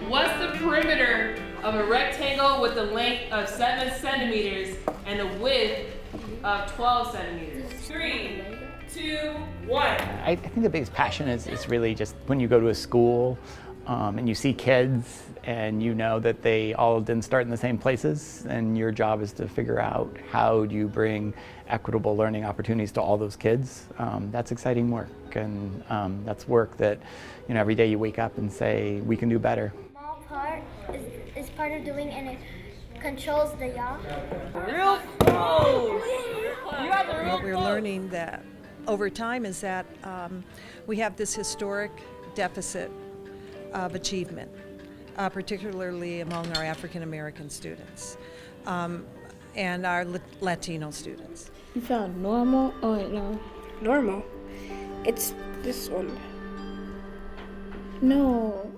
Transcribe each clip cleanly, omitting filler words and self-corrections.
What's the perimeter of a rectangle with the length of 7 centimeters and the width of 12 centimeters? 3, 2, 1. I think the biggest passion is really just when you go to a school and you see kids and you know that they all didn't start in the same places, and your job is to figure out how do you bring equitable learning opportunities to all those kids. That's exciting work, and that's work that, you know, every day you wake up and say, we can do better. Small part is part of doing, and it controls the yaw. Real close. What we're learning that over time is that we have this historic deficit of achievement, particularly among our African American students and our Latino students. You found normal? Oh, no. Normal? It's this one. No.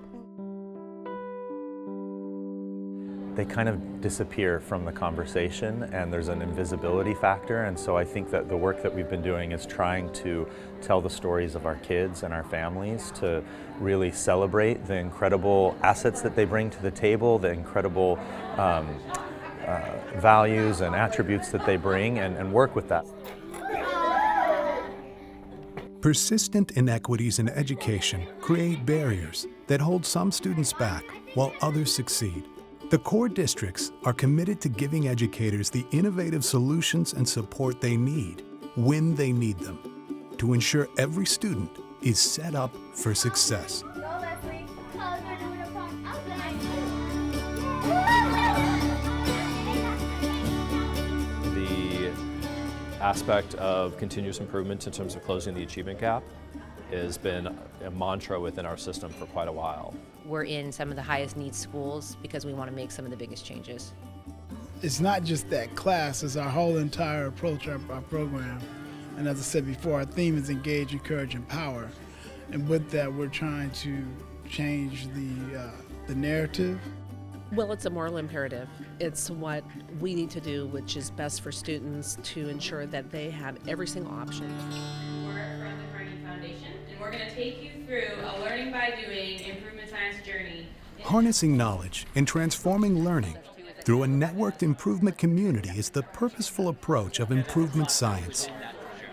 They kind of disappear from the conversation, and there's an invisibility factor, and so I think that the work that we've been doing is trying to tell the stories of our kids and our families, to really celebrate the incredible assets that they bring to the table, the incredible values and attributes that they bring, and work with that. Persistent inequities in education create barriers that hold some students back while others succeed. The core districts are committed to giving educators the innovative solutions and support they need when they need them to ensure every student is set up for success. The aspect of continuous improvement in terms of closing the achievement gap has been a mantra within our system for quite a while. We're in some of the highest needs schools because we want to make some of the biggest changes. It's not just that class, it's our whole entire approach, our program. And as I said before, our theme is engage, encourage, empower. And with that, we're trying to change the narrative. Well, it's a moral imperative. It's what we need to do, which is best for students, to ensure that they have every single option. We're going to take you through a learning by doing improvement science journey. Harnessing knowledge and transforming learning through a networked improvement community is the purposeful approach of improvement science.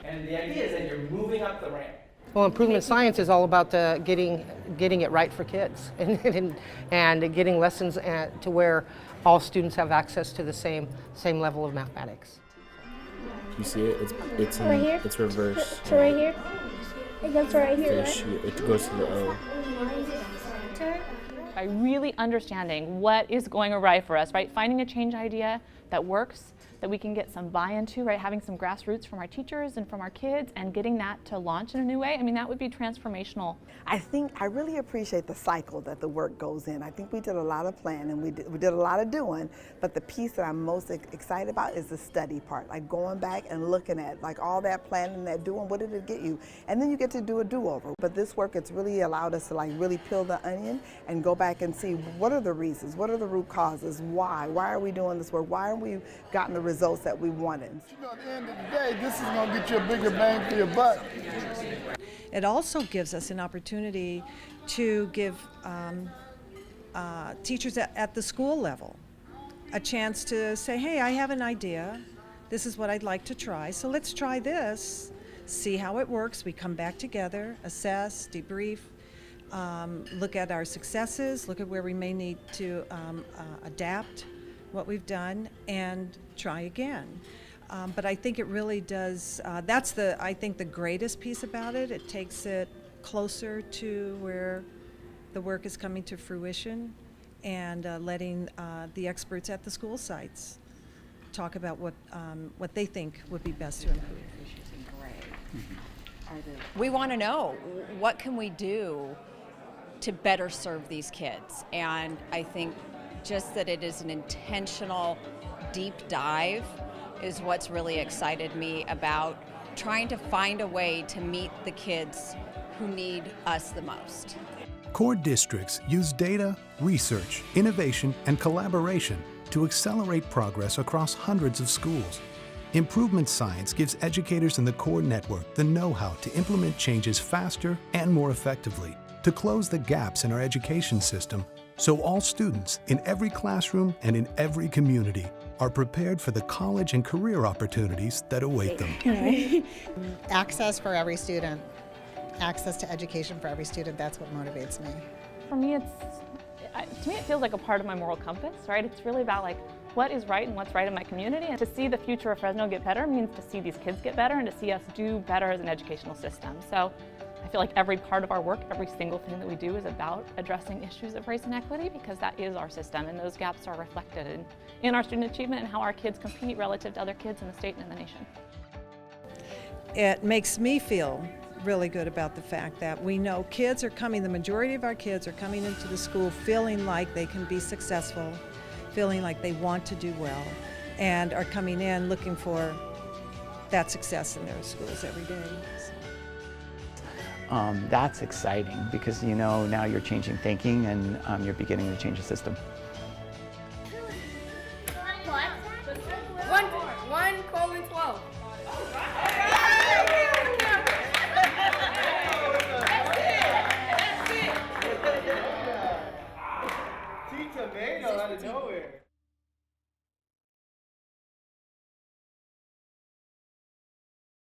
And the idea is that you're moving up the ramp. Well, improvement science is all about getting it right for kids and getting lessons to where all students have access to the same level of mathematics. You see it? It's right here. It's reverse. So right here. It goes right here, right? It goes to the O. By really understanding what is going awry for us, right? Finding a change idea that works, that we can get some buy-in to, right? Having some grassroots from our teachers and from our kids, and getting that to launch in a new way. I mean, that would be transformational. I really appreciate the cycle that the work goes in. I think we did a lot of planning, we did a lot of doing, but the piece that I'm most excited about is the study part, like going back and looking at like all that planning, that doing, what did it get you? And then you get to do a do-over. But this work, it's really allowed us to like really peel the onion and go back and see what are the reasons, what are the root causes, why are we doing this work, why haven't we gotten the results that we wanted? You know, at the end of the day, this is going to get you a bigger bang for your buck. It also gives us an opportunity to give teachers at the school level a chance to say, hey, I have an idea. This is what I'd like to try. So let's try this, see how it works. We come back together, assess, debrief, look at our successes, look at where we may need to adapt what we've done, and try again. But I think it really does, that's I think the greatest piece about it. It takes it closer to where the work is coming to fruition, and letting the experts at the school sites talk about what they think would be best to improve. We want to know, what can we do to better serve these kids? And I think just that it is an intentional deep dive is what's really excited me about trying to find a way to meet the kids who need us the most. Core districts use data, research, innovation, and collaboration to accelerate progress across hundreds of schools. Improvement science gives educators in the core network the know-how to implement changes faster and more effectively, to close the gaps in our education system so all students in every classroom and in every community are prepared for the college and career opportunities that await them. Access for every student, access to education for every student, that's what motivates me. For me, to me it feels like a part of my moral compass, right? It's really about like what is right and what's right in my community, and to see the future of Fresno get better means to see these kids get better and to see us do better as an educational system. So I feel like every part of our work, every single thing that we do is about addressing issues of race and equity, because that is our system, and those gaps are reflected in our student achievement and how our kids compete relative to other kids in the state and in the nation. It makes me feel really good about the fact that we know kids are coming, the majority of our kids are coming into the school feeling like they can be successful, feeling like they want to do well, and are coming in looking for that success in their schools every day. That's exciting because now you're changing thinking and you're beginning to change the system. One colon 12. Tomato out of nowhere.